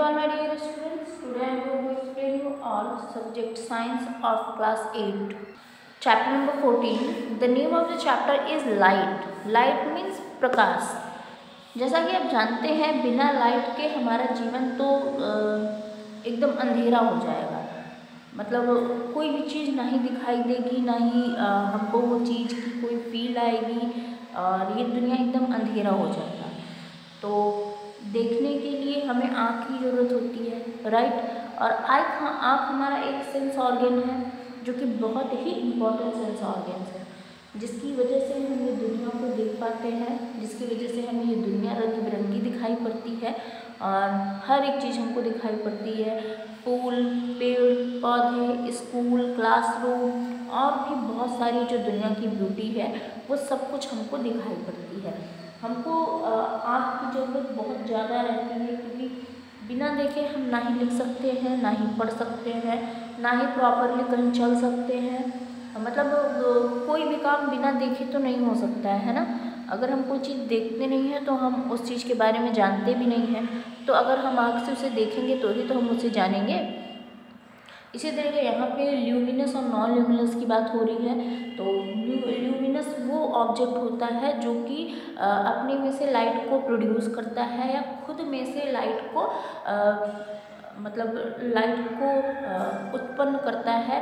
all my dear students. Today I am going to explain you all subject science of class 8. Chapter number 14. The name of the chapter is light. Light means प्रकाश. जैसा कि आप जानते हैं बिना light के हमारा जीवन तो एकदम अंधेरा हो जाएगा. मतलब कोई भी चीज़ ना ही दिखाई देगी, ना ही हमको वो चीज़ की कोई फील आएगी और ये दुनिया एकदम अंधेरा हो जाएगा. तो देखने के लिए हमें आँख की ज़रूरत होती है, राइट. और आँख हमारा एक सेंस ऑर्गन है जो कि बहुत ही इम्पोर्टेंट सेंस ऑर्गन है, जिसकी वजह से हम ये दुनिया को देख पाते हैं, जिसकी वजह से हमें ये दुनिया रंग बिरंगी दिखाई पड़ती है और हर एक चीज़ हमको दिखाई पड़ती है. फूल, पेड़ पौधे, स्कूल, क्लासरूम और भी बहुत सारी जो दुनिया की ब्यूटी है वो सब कुछ हमको दिखाई पड़ती है. हमको आँख की ज़रूरत बहुत ज़्यादा रहती है क्योंकि बिना देखे हम ना ही लिख सकते हैं, ना ही पढ़ सकते हैं, ना ही प्रॉपरली कहीं चल सकते हैं. मतलब कोई भी काम बिना देखे तो नहीं हो सकता है ना. अगर हम कोई चीज़ देखते नहीं हैं तो हम उस चीज़ के बारे में जानते भी नहीं हैं. तो अगर हम आँख से उसे देखेंगे तो ही तो हम उसे जानेंगे. इसी तरह के यहाँ पे ल्यूमिनस और नॉन ल्यूमिनस की बात हो रही है. तो ल्यूमिनस वो ऑब्जेक्ट होता है जो कि अपने में से लाइट को प्रोड्यूस करता है या खुद में से लाइट को मतलब लाइट को उत्पन्न करता है,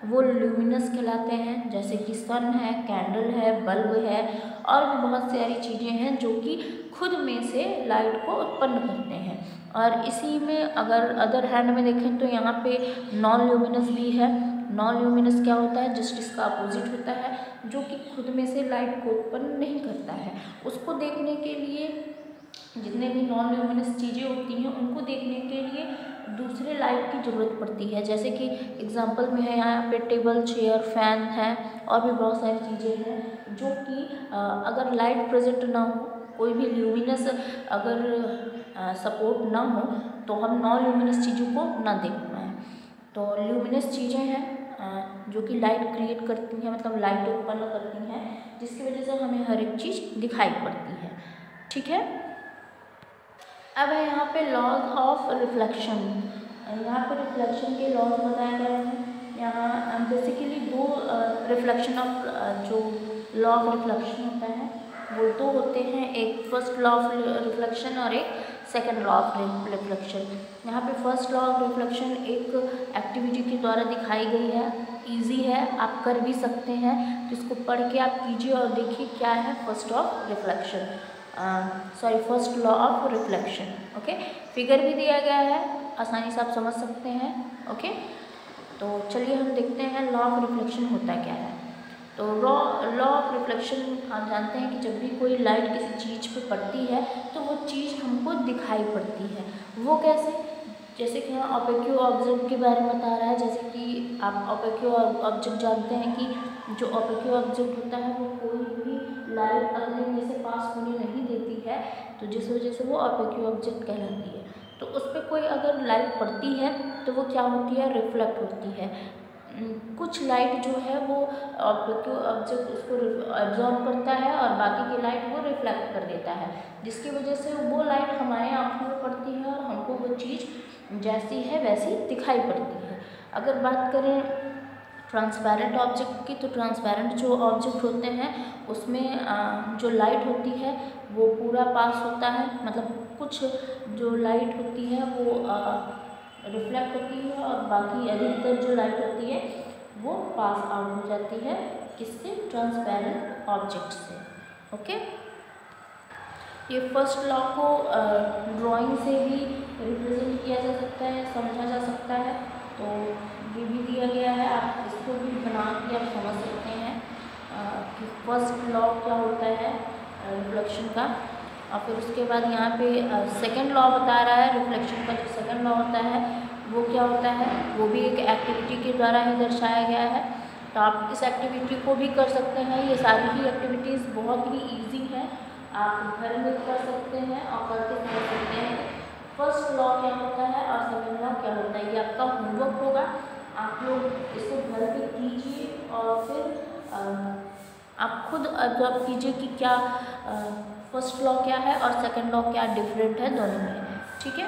वो ल्यूमिनस कहलाते हैं. जैसे कि सन है, कैंडल है, बल्ब है और भी बहुत सारी चीज़ें हैं जो कि खुद में से लाइट को उत्पन्न करते हैं. और इसी में अगर अदर हैंड में देखें तो यहाँ पे नॉन ल्यूमिनस भी है. नॉन ल्यूमिनस क्या होता है? जस्ट इसका अपोजिट होता है, जो कि खुद में से लाइट को उत्पन्न नहीं करता है. उसको देखने के लिए जितने भी नॉन ल्यूमिनस चीज़ें होती हैं उनको देखने के लिए दूसरे लाइट की ज़रूरत पड़ती है. जैसे कि एग्जांपल में है यहाँ पे टेबल, चेयर, फैन है और भी बहुत सारी चीज़ें हैं जो कि अगर लाइट प्रेजेंट ना हो, कोई भी ल्यूमिनस अगर सपोर्ट ना हो तो हम नॉन ल्यूमिनस चीज़ों को ना देख पाएँ. तो ल्यूमिनस चीज़ें हैं जो कि लाइट क्रिएट करती हैं, मतलब लाइट उत्पन्न करती हैं, जिसकी वजह से हमें हर एक चीज़ दिखाई पड़ती है. ठीक है. अब है यहाँ पे लॉज ऑफ रिफ्लेक्शन. यहाँ पे रिफ्लेक्शन के लॉज बताए गए हैं. यहाँ बेसिकली दो रिफ्लेक्शन ऑफ जो लॉ ऑफ रिफ्लेक्शन होता है वो दो होते हैं. एक फर्स्ट लॉ ऑफ रिफ्लेक्शन और एक सेकंड लॉ ऑफ रिफ्लेक्शन. यहाँ पे फर्स्ट लॉ ऑफ रिफ्लेक्शन एक एक्टिविटी के द्वारा दिखाई गई है. इजी है, आप कर भी सकते हैं. तो इसको पढ़ के आप कीजिए और देखिए क्या है first of reflection, first law of reflection. Okay, figure भी दिया गया है, आसानी से आप समझ सकते हैं. ओके, तो चलिए हम देखते हैं लॉ ऑफ रिफ्लेक्शन होता क्या है. तो लॉ ऑफ रिफ्लेक्शन आप जानते हैं कि जब भी कोई लाइट किसी चीज़ पे पड़ती है तो वो चीज़ हमको दिखाई पड़ती है. वो कैसे? जैसे कि यहाँ ऑपेक्यू ऑब्जेक्ट के बारे में बता रहा है. जैसे कि आप ऑपेक्यू ऑब्जेक्ट जानते हैं कि जो ऑपेक्यू ऑब्जेक्ट होता है वो कोई भी लाइट अगले में से पास होने नहीं देती है, तो जिस वजह से वो ऑपेक्यू ऑब्जेक्ट कहलाती है. तो उस पर कोई अगर लाइट पड़ती है तो वो क्या होती है? रिफ्लेक्ट होती है. कुछ लाइट जो है वो ऑपेक्यू ऑब्जेक्ट उसको एब्जॉर्ब करता है और बाकी की लाइट वो रिफ्लेक्ट कर देता है, जिसकी वजह से वो लाइट हमारे आँखों में पड़ती है और हमको वो चीज़ जैसी है वैसी दिखाई पड़ती है. अगर बात करें ट्रांसपेरेंट ऑब्जेक्ट की, तो ट्रांसपेरेंट जो ऑब्जेक्ट होते हैं उसमें जो लाइट होती है वो पूरा पास होता है. मतलब कुछ जो लाइट होती है वो रिफ्लेक्ट होती है और बाकी अधिकतर जो लाइट होती है वो पास आउट हो जाती है. किससे? ट्रांसपेरेंट ऑब्जेक्ट से. ओके, ये फर्स्ट लॉ को ड्राइंग से भी रिप्रेजेंट किया जा सकता है, समझा जा सकता है. तो ये भी दिया गया है, आप इसको भी बना के आप समझ सकते हैं कि फर्स्ट लॉ क्या होता है रिफ्लेक्शन का. और फिर उसके बाद यहाँ पे सेकंड लॉ बता रहा है रिफ्लेक्शन का. जो सेकंड लॉ होता है वो क्या होता है? वो भी एक एक्टिविटी के द्वारा ही दर्शाया गया है. तो आप इस एक्टिविटी को भी कर सकते हैं. ये सारी ही एक्टिविटीज़ बहुत ही ईजी है, आप घर में कर सकते हैं और करके समझ सकते हैं फर्स्ट लॉ क्या होता है और सेकंड लॉ क्या होता है. ये आपका होमवर्क होगा, आप लोग इसको घर पे कीजिए और फिर आप खुद ऑब्जर्व कीजिए कि क्या फर्स्ट लॉ क्या है और सेकंड लॉ क्या डिफरेंट है दोनों में. ठीक है.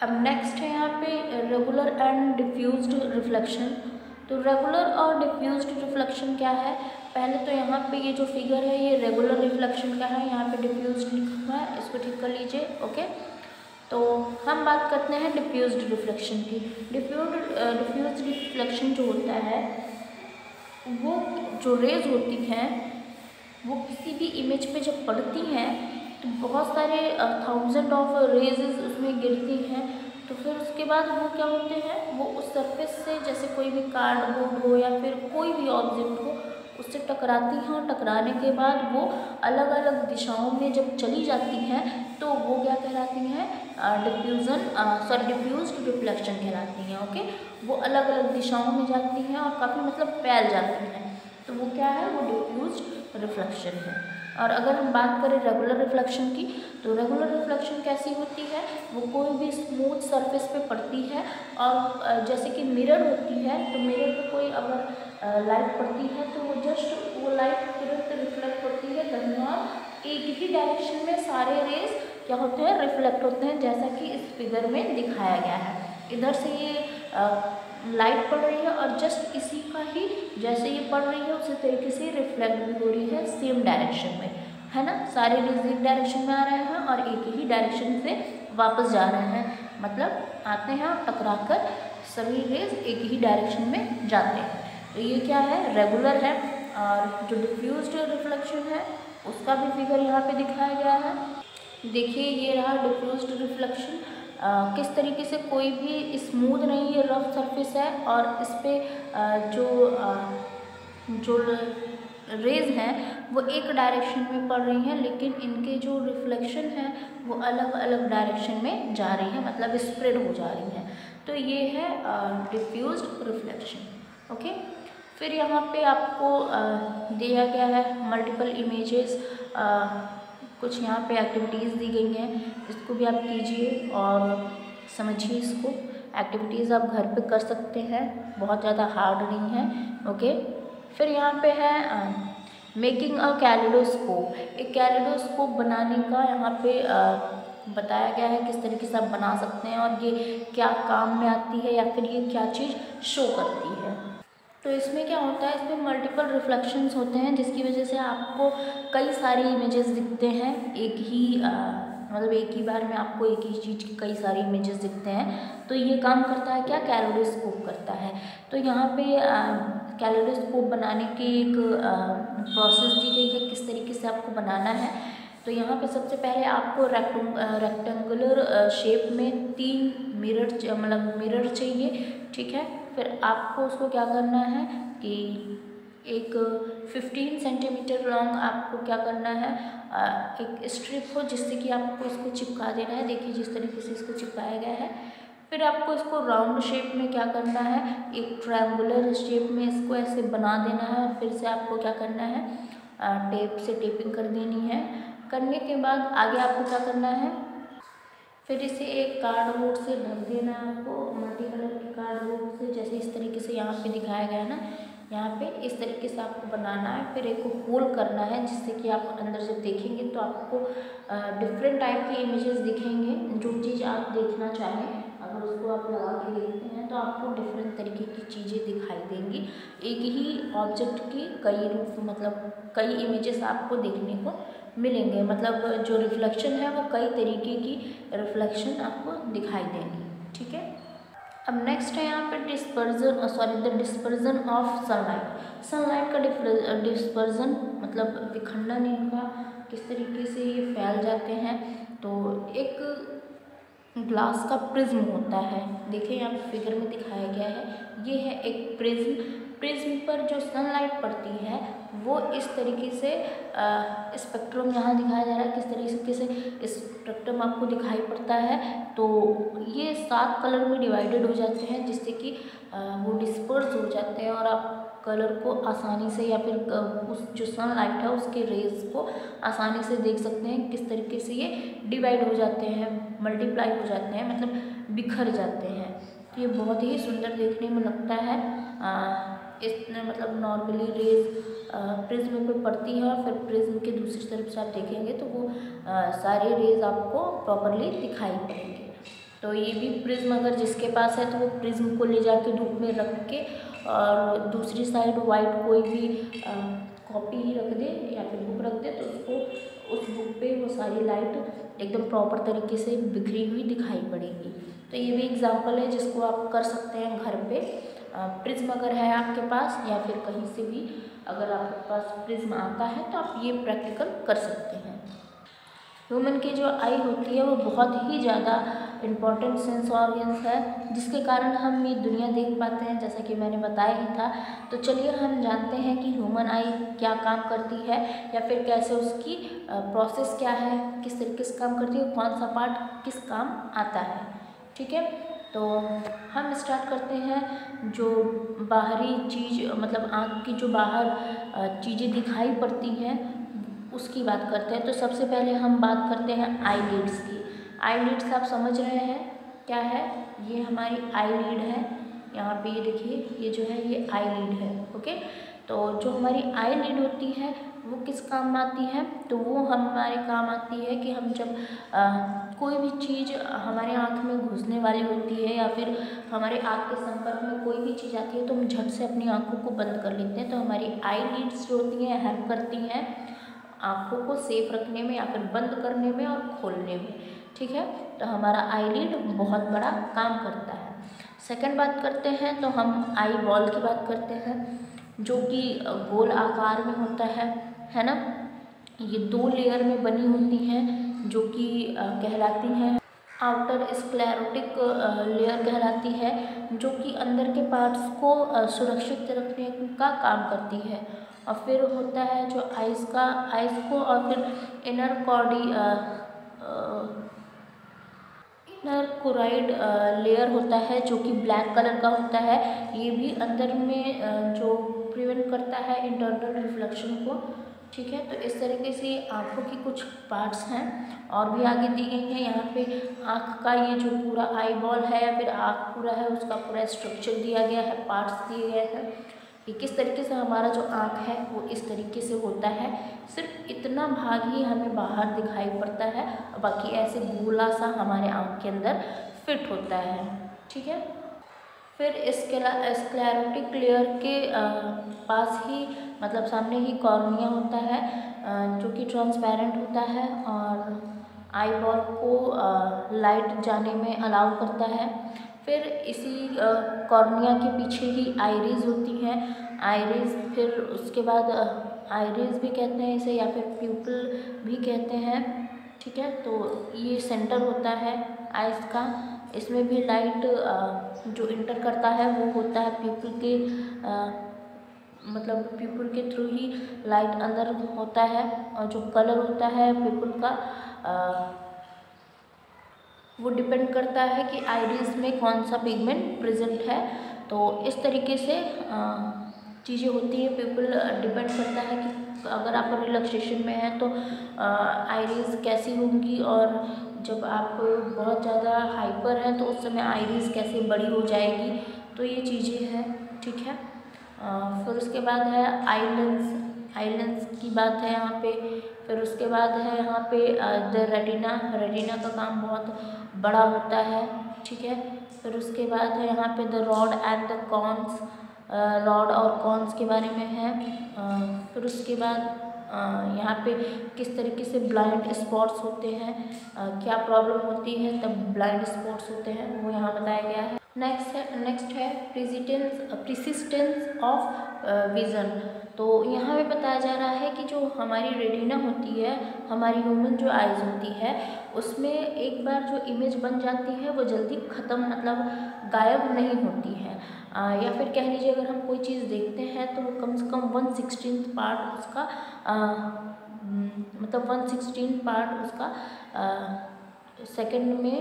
अब नेक्स्ट है यहाँ पे रेगुलर एंड डिफ्यूज्ड रिफ्लेक्शन। तो रेगुलर और डिफ्यूज्ड रिफ्लेक्शन क्या है? पहले तो यहाँ पे ये जो फिगर है ये रेगुलर रिफ्लेक्शन का है, यहाँ पे डिफ्यूज्ड लिखा हुआ है, इसको ठीक कर लीजिए। ओके, तो हम बात करते हैं डिफ्यूज्ड रिफ्लेक्शन की। डिफ्यूज्ड रिफ्लेक्शन जो होता है वो जो रेज होती हैं वो किसी भी इमेज पे जब पड़ती हैं तो बहुत सारे थाउजेंड ऑफ रेजेस उसमें गिरती हैं। तो फिर उसके बाद वो क्या होते हैं, वो उस सरफेस से, जैसे कोई भी कार्डबोर्ड हो या फिर कोई भी ऑब्जेक्ट हो, उससे टकराती हैं और टकराने के बाद वो अलग अलग दिशाओं में जब चली जाती हैं तो वो क्या कहलाती हैं? डिफ्यूज्ड रिफ्लेक्शन कहलाती हैं। ओके, वो अलग अलग दिशाओं में जाती हैं और काफ़ी मतलब फैल जाती हैं, तो वो क्या है? वो डिफ्यूज्ड रिफ्लेक्शन है। और अगर हम बात करें रेगुलर रिफ्लेक्शन की, तो रेगुलर रिफ्लेक्शन कैसी होती है? वो कोई भी स्मूथ सरफेस पे पड़ती है और जैसे कि मिरर होती है, तो मिरर पे कोई अगर लाइट पड़ती है तो वो जस्ट वो लाइट तुरंत रिफ्लेक्ट होती है कहीं और एक ही डायरेक्शन में सारे रेज क्या होते हैं? रिफ्लेक्ट होते हैं, जैसा कि इस फिगर में दिखाया गया है। इधर से ये लाइट पड़ रही है और जस्ट इसी का ही जैसे ये पड़ रही है उसी तरीके से रिफ्लेक्ट भी हो रही है सेम डायरेक्शन में, है ना। सारे रेज एक डायरेक्शन में आ रहे हैं और एक ही डायरेक्शन से वापस जा रहे हैं, मतलब आते हैं और टकरा कर सभी रेज एक ही डायरेक्शन में जाते हैं। तो ये क्या है? रेगुलर है। और जो डिफ्यूज्ड रिफ्लेक्शन है उसका भी फिगर यहाँ पे दिखाया गया है। देखिए ये रहा डिफ्यूज्ड रिफ्लेक्शन। किस तरीके से कोई भी स्मूथ नहीं, ये रफ सरफेस है और इस पर जो रेज हैं वो एक डायरेक्शन में पड़ रही हैं, लेकिन इनके जो रिफ्लेक्शन है वो अलग अलग डायरेक्शन में जा रही है, मतलब स्प्रेड हो जा रही हैं। तो ये है डिफ्यूज्ड रिफ्लेक्शन। ओके, फिर यहाँ पे आपको दिया गया है मल्टीपल इमेजेस, कुछ यहाँ पे एक्टिविटीज़ दी गई हैं, इसको भी आप कीजिए और समझिए इसको। एक्टिविटीज़ आप घर पे कर सकते हैं, बहुत ज़्यादा हार्ड नहीं है। ओके, फिर यहाँ पे है मेकिंग अ कैलिडोस्कोप। एक कैलिडोस्कोप बनाने का यहाँ पे बताया गया है किस तरीके से आप बना सकते हैं और ये क्या काम में आती है या फिर ये क्या चीज़ शो करती है। तो इसमें क्या होता है, इसमें मल्टीपल रिफ्लेक्शंस होते हैं जिसकी वजह से आपको कई सारी इमेजेस दिखते हैं एक ही मतलब एक ही बार में आपको एक ही चीज़ की कई सारी इमेजेस दिखते हैं। तो ये काम करता है क्या? कैलिडोस्कोप करता है। तो यहाँ पे कैलिडोस्कोप बनाने की एक प्रोसेस दी गई है किस तरीके से आपको बनाना है। तो यहाँ पे सबसे पहले आपको रेक्टेंगुलर शेप में 3 मिरर चाहिए, ठीक है। फिर आपको उसको क्या करना है कि एक 15 सेंटीमीटर लॉन्ग आपको क्या करना है, एक स्ट्रिप हो जिससे कि आपको इसको चिपका देना है। देखिए जिस तरीके से इसको चिपकाया गया है। फिर आपको इसको राउंड शेप में क्या करना है, एक ट्रायंगुलर शेप में इसको ऐसे बना देना है और फिर से आपको क्या करना है, टेप से टेपिंग कर देनी है। करने के बाद आगे आपको क्या करना है, फिर इसे एक कार्डबोर्ड से ढक देना है आपको, मल्टी कलर के कार्डबोर्ड से, जैसे इस तरीके से यहाँ पे दिखाया गया है ना, यहाँ पे इस तरीके से आपको बनाना है। फिर एक होल करना है जिससे कि आप अंदर से देखेंगे तो आपको डिफरेंट टाइप की इमेजेस दिखेंगे। जो चीज़ आप देखना चाहें अगर उसको आप लगा के देखते हैं तो आपको डिफरेंट तरीके की चीज़ें दिखाई देंगी। एक ही ऑब्जेक्ट की कई रूप, मतलब कई इमेजेस आपको देखने को मिलेंगे, मतलब जो रिफ्लेक्शन है वो कई तरीके की रिफ्लेक्शन आपको दिखाई देंगी, ठीक है। अब नेक्स्ट है यहाँ पे डिस्पर्जन ऑफ सनलाइट। सनलाइट का डिस्पर्जन मतलब विखंडन इनका, किस तरीके से ये फैल जाते हैं। तो एक ग्लास का प्रिज्म होता है, देखिए यहाँ पे फिगर में दिखाया गया है, ये है एक प्रिज्म। प्रिज्म पर जो सनलाइट पड़ती है वो इस तरीके से स्पेक्ट्रम यहाँ दिखाया जा रहा है, किस तरीके से स्पेक्ट्रम आपको दिखाई पड़ता है। तो ये 7 कलर में डिवाइडेड हो जाते हैं जिससे कि वो डिस्पर्स हो जाते हैं और आप कलर को आसानी से या फिर उस जो सनलाइट है उसके रेज को आसानी से देख सकते हैं। किस तरीके से ये डिवाइड हो जाते हैं, मल्टीप्लाई हो जाते हैं, मतलब बिखर जाते हैं। ये बहुत ही सुंदर देखने में लगता है। इसमें मतलब नॉर्मली रेज प्रिज्म पे पड़ती है और फिर प्रिज्म के दूसरी तरफ से आप देखेंगे तो वो सारे रेज आपको प्रॉपरली दिखाई पड़ेंगे। तो ये भी प्रिज्म अगर जिसके पास है तो वो प्रिज्म को ले जाके धूप में रख के और दूसरी साइड वाइट कोई भी कॉपी ही रख दे या फिर बुक रख दे तो उसको उस बुक पे वो सारी लाइट एकदम प्रॉपर तरीके से बिखरी हुई दिखाई पड़ेगी। तो ये भी एग्जांपल है जिसको आप कर सकते हैं घर पे। प्रिज्म अगर है आपके पास या फिर कहीं से भी अगर आपके पास प्रिज्म आता है तो आप ये प्रैक्टिकल कर सकते हैं। ह्यूमन की जो आई होती है वो बहुत ही ज़्यादा इम्पॉर्टेंट सेंस ऑर्गन्स है जिसके कारण हम ये दुनिया देख पाते हैं, जैसा कि मैंने बताया ही था। तो चलिए हम जानते हैं कि ह्यूमन आई क्या काम करती है या फिर कैसे उसकी प्रोसेस क्या है, किस तरीके से काम करती है, कौन सा पार्ट किस काम आता है। ठीक है, तो हम स्टार्ट करते हैं। जो बाहरी चीज़ मतलब आँख की जो बाहर चीज़ें दिखाई पड़ती हैं उसकी बात करते हैं। तो सबसे पहले हम बात करते हैं आईलिड्स की। आईलिड्स आप समझ रहे हैं क्या है, ये हमारी आईलिड है। यहाँ पे ये देखिए ये जो है ये आईलिड है। ओके, तो जो हमारी आईलिड होती है वो किस काम आती है, तो वो हमारे काम आती है कि हम जब कोई भी चीज़ हमारे आँख में घुसने वाली होती है या फिर हमारे आँख के संपर्क में कोई भी चीज़ आती है तो हम झट से अपनी आँखों को बंद कर लेते हैं। तो हमारी आईलिड्स जो होती हैं हेल्प करती हैं आँखों को सेफ रखने में या फिर बंद करने में और खोलने में। ठीक है, तो हमारा आईलिड बहुत बड़ा काम करता है। सेकंड बात करते हैं तो हम आई बॉल की बात करते हैं जो कि गोल आकार में होता है ना। ये 2 लेयर में बनी होती हैं जो कि कहलाती हैं आउटर स्क्लेरोटिक लेयर कहलाती है, जो कि अंदर के पार्ट्स को सुरक्षित रखने का काम करती है। और फिर होता है जो आइज़ को और फिर इनर कोराइड लेयर होता है जो कि ब्लैक कलर का होता है। ये भी अंदर में जो प्रिवेंट करता है इंटरनल रिफ्लेक्शन को। ठीक है, तो इस तरीके से आँखों की कुछ पार्ट्स हैं और भी आगे दी गई हैं। यहाँ पे आँख का ये जो पूरा आई बॉल है या फिर आँख पूरा है उसका पूरा स्ट्रक्चर दिया गया है, पार्ट्स दिए गए हैं कि किस तरीके से हमारा जो आँख है वो इस तरीके से होता है। सिर्फ इतना भाग ही हमें बाहर दिखाई पड़ता है, बाकी ऐसे गोला सा हमारे आँख के अंदर फिट होता है। ठीक है, फिर स्क्लेरोटिक लेयर के पास ही मतलब सामने ही कॉर्निया होता है जो कि ट्रांसपेरेंट होता है और आई बॉल को लाइट जाने में अलाउ करता है। फिर इसी कॉर्निया के पीछे ही आइरिस होती है। आइरिस फिर उसके बाद आइरिस भी कहते हैं इसे या फिर प्यूपिल भी कहते हैं। ठीक है, तो ये सेंटर होता है आइस का। इसमें भी लाइट जो इंटर करता है वो होता है प्यूपिल के मतलब प्यूपिल के थ्रू ही लाइट अंदर होता है। और जो कलर होता है प्यूपिल का वो डिपेंड करता है कि आइरिस में कौन सा पिगमेंट प्रेजेंट है। तो इस तरीके से चीज़ें होती है। प्यूपिल डिपेंड करता है कि अगर आप रिलैक्सेशन में हैं तो आइरिस कैसी होंगी और जब आप बहुत ज़्यादा हाइपर हैं तो उस समय आइरिस कैसे बड़ी हो जाएगी। तो ये चीज़ें हैं। ठीक है, फिर उसके बाद है आइलेंस की बात है यहाँ पे। फिर उसके बाद है यहाँ पे द रेटिना का काम बहुत बड़ा होता है। ठीक है, फिर उसके बाद है यहाँ पे the rod and the cons, rod और कॉन्स के बारे में है। फिर उसके बाद यहाँ पे किस तरीके से ब्लाइंड स्पॉट्स होते हैं, क्या प्रॉब्लम होती है तब ब्लाइंड स्पॉट्स होते हैं वो यहाँ बताया गया है। नेक्स्ट है प्रिसिस्टेंस ऑफ विज़न। तो यहाँ पे बताया जा रहा है कि जो हमारी रेटिना होती है, हमारी ह्यूमन जो आइज़ होती है उसमें एक बार जो इमेज बन जाती है वो जल्दी ख़त्म मतलब गायब नहीं होती है। या फिर कह लीजिए अगर हम कोई चीज़ देखते हैं तो वो कम से कम 1/16 पार्ट उसका मतलब 1/16 पार्ट उसका सेकंड में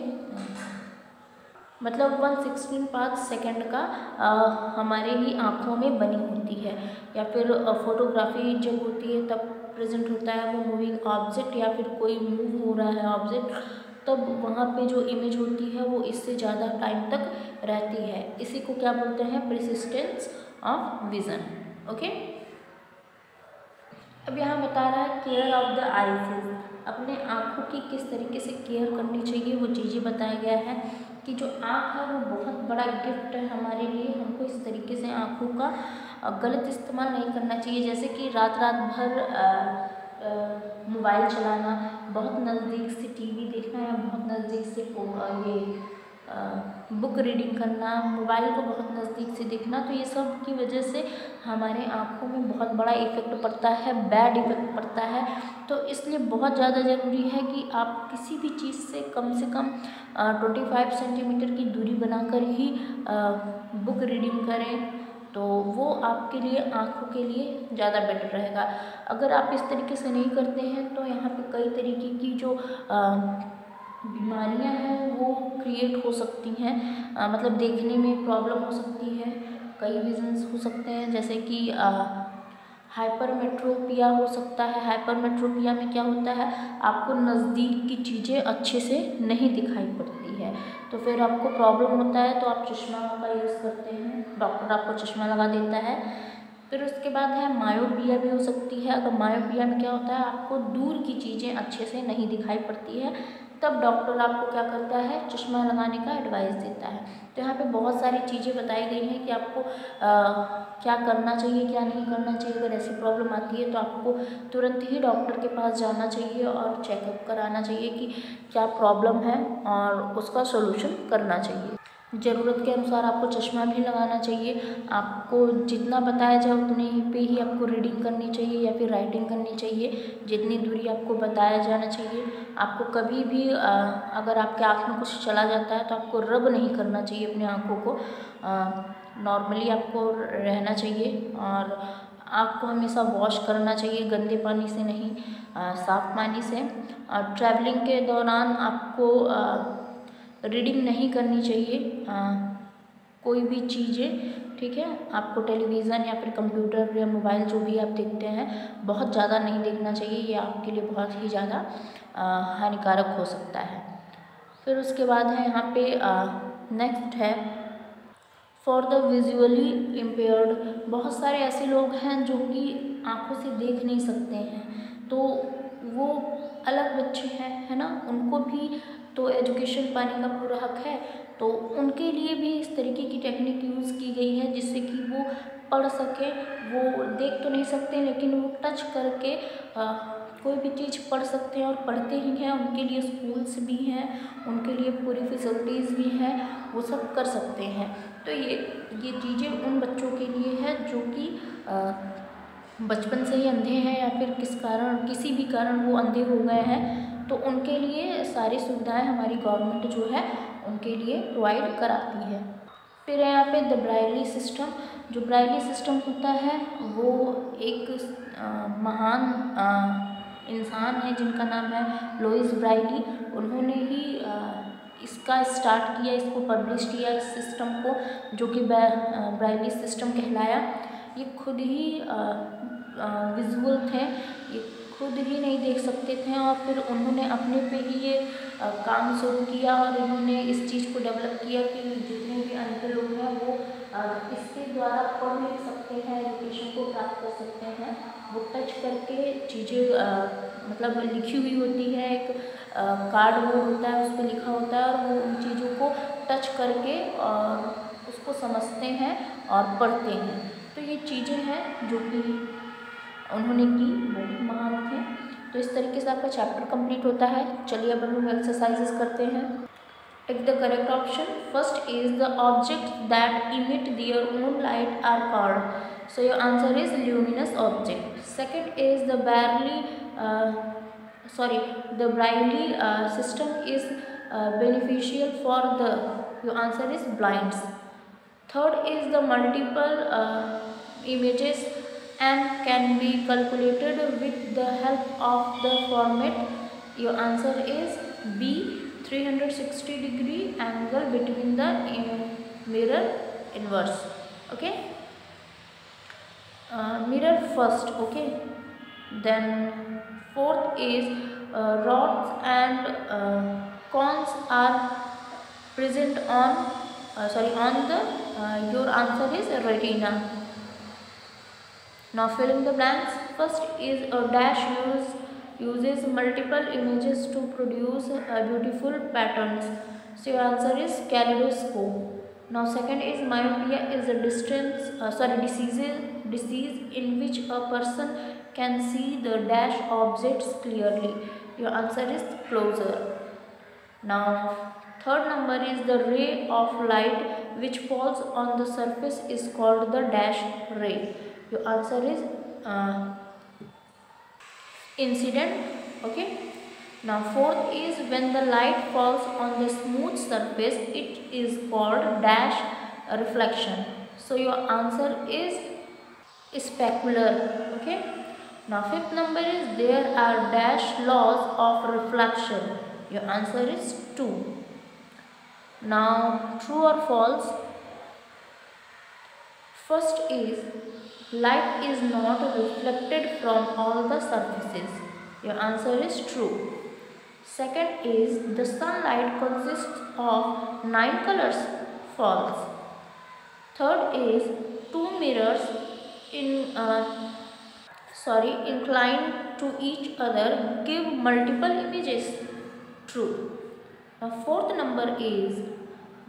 मतलब 1/16 पाँच सेकंड का हमारे ही आँखों में बनी होती है। या फिर फोटोग्राफी जब होती है तब प्रेजेंट होता है वो मूविंग ऑब्जेक्ट या फिर कोई मूव हो रहा है ऑब्जेक्ट, तब वहाँ पे जो इमेज होती है वो इससे ज़्यादा टाइम तक रहती है। इसी को क्या बोलते हैं, प्रिसिस्टेंस ऑफ विज़न। ओके, अब यहाँ बता रहा है केयर ऑफ द आईज, अपने आँखों की किस तरीके से केयर करनी चाहिए वो चीज़ें बताया गया है। कि जो आँख है वो बहुत बड़ा गिफ्ट है हमारे लिए। हमको इस तरीके से आँखों का गलत इस्तेमाल नहीं करना चाहिए, जैसे कि रात रात भर मोबाइल चलाना, बहुत नज़दीक से टीवी देखना या बहुत नज़दीक से बुक रीडिंग करना, मोबाइल को बहुत नज़दीक से देखना, तो ये सब की वजह से हमारे आँखों में बहुत बड़ा इफ़ेक्ट पड़ता है, बैड इफ़ेक्ट पड़ता है। तो इसलिए बहुत ज़्यादा ज़रूरी है कि आप किसी भी चीज़ से कम 25 सेंटीमीटर की दूरी बनाकर ही बुक रीडिंग करें, तो वो आपके लिए, आँखों के लिए ज़्यादा बेटर रहेगा। अगर आप इस तरीके से नहीं करते हैं तो यहाँ पे कई तरीके की जो बीमारियां हैं वो क्रिएट हो सकती हैं, मतलब देखने में प्रॉब्लम हो सकती है, कई रीजंस हो सकते हैं, जैसे कि हाइपरमेट्रोपिया हो सकता है। हाइपरमेट्रोपिया में क्या होता है, आपको नज़दीक की चीज़ें अच्छे से नहीं दिखाई पड़ती है, तो फिर आपको प्रॉब्लम होता है, तो आप चश्मा का यूज़ करते हैं, डॉक्टर आपको चश्मा लगा देता है। फिर उसके बाद है मायोपिया भी हो सकती है। अगर मायोपिया में क्या होता है, आपको दूर की चीज़ें अच्छे से नहीं दिखाई पड़ती है, तब डॉक्टर आपको क्या करता है, चश्मा लगाने का एडवाइस देता है। तो यहाँ पे बहुत सारी चीज़ें बताई गई हैं कि आपको क्या करना चाहिए, क्या नहीं करना चाहिए। अगर ऐसी प्रॉब्लम आती है तो आपको तुरंत ही डॉक्टर के पास जाना चाहिए और चेकअप कराना चाहिए कि क्या प्रॉब्लम है और उसका सोल्यूशन करना चाहिए। ज़रूरत के अनुसार आपको चश्मा भी लगाना चाहिए। आपको जितना बताया जाए उतने ही पे ही आपको रीडिंग करनी चाहिए या फिर राइटिंग करनी चाहिए, जितनी दूरी आपको बताया जाना चाहिए। आपको कभी भी अगर आपके आँख में कुछ चला जाता है तो आपको रब नहीं करना चाहिए अपने आँखों को, नॉर्मली आपको रहना चाहिए। और आँख को हमेशा वॉश करना चाहिए, गंदे पानी से नहीं, साफ़ पानी से। और ट्रैवलिंग के दौरान आपको रीडिंग नहीं करनी चाहिए कोई भी चीज़ें, ठीक है। आपको टेलीविज़न या फिर कंप्यूटर या मोबाइल जो भी आप देखते हैं बहुत ज़्यादा नहीं देखना चाहिए, ये आपके लिए बहुत ही ज़्यादा हानिकारक हो सकता है। फिर उसके बाद है यहाँ पे नेक्स्ट है फॉर द विजुअली इम्पेयर्ड। बहुत सारे ऐसे लोग हैं जो कि आँखों से देख नहीं सकते हैं, तो वो अलग बच्चे हैं, है ना, उनको भी तो एजुकेशन पाने का पूरा हक है। तो उनके लिए भी इस तरीके की टेक्निक यूज़ की गई है जिससे कि वो पढ़ सकें। वो देख तो नहीं सकते लेकिन वो टच करके कोई भी चीज़ पढ़ सकते हैं और पढ़ते ही हैं। उनके लिए स्कूल्स भी हैं, उनके लिए पूरी फैसिलिटीज़ भी हैं, वो सब कर सकते हैं। तो ये चीज़ें उन बच्चों के लिए है जो कि बचपन से ही अंधे हैं या फिर किसी भी कारण वो अंधे हो गए हैं, तो उनके लिए सारी सुविधाएं हमारी गवर्नमेंट जो है उनके लिए प्रोवाइड कराती है। फिर यहाँ पे द ब्राइली सिस्टम। जो ब्राइली सिस्टम होता है वो एक महान इंसान है जिनका नाम है लुइस ब्राइली। उन्होंने ही इसका स्टार्ट किया, इसको पब्लिश किया, इस सिस्टम को, जो कि ब्राइली सिस्टम कहलाया। ये खुद ही विजुअल थे, ये खुद ही नहीं देख सकते थे और फिर उन्होंने अपने पे ही ये काम शुरू किया और इन्होंने इस चीज़ को डेवलप किया कि जितने भी अंधे लोग हैं वो इसके द्वारा पढ़ लिख सकते हैं, एजुकेशन को प्राप्त कर सकते हैं। वो टच करके चीज़ें मतलब लिखी हुई होती है, एक कार्ड वो होता है, उस पर लिखा होता है और वो उन चीज़ों को टच करके और उसको समझते हैं और पढ़ते हैं। तो ये चीज़ें हैं जो कि उन्होंने की, बहुत महान थे। तो इस तरीके से आपका चैप्टर कंप्लीट होता है। चलिए अब हम लोग एक्सरसाइजेस करते हैं। Take the correct option. First is the object that emit their own light are called, so your answer is luminous object. Second is the Braille system is beneficial for the, your answer is blinds. Third is the multiple images and can be calculated with the help of the format. Your answer is B, 360-degree angle between the mirror inverse. Okay, mirror first. Okay, then fourth is rods and cones are present on the your answer is retina. Now fill in the blanks. First is a dash uses multiple images to produce beautiful patterns. So your answer is kaleidoscope. Now second is myopia is a disease in which a person can see the dash objects clearly. Your answer is closer. Now third number is the ray of light which falls on the surface is called the dash ray. Your answer is incident. Okay. Now fourth is when the light falls on the smooth surface, it is called dash reflection. So your answer is specular. Okay. Now fifth number is there are dash laws of reflection. Your answer is 2. Now true or false? First is light is not reflected from all the surfaces. Your answer is true. Second is the sunlight consists of 9 colors. False. Third is two mirrors inclined to each other give multiple images. True. Now fourth number is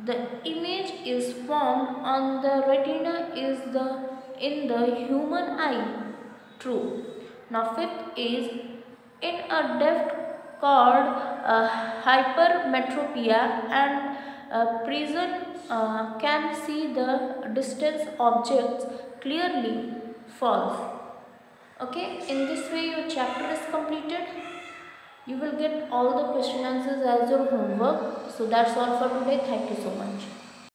the image is formed on the retina in the human eye. True. Now fifth is in a depth called hypermetropia and a person can see the distant objects clearly. False. Okay, in this way your chapter is completed. You will get all the question answers as your homework. So that's all for today. Thank you so much.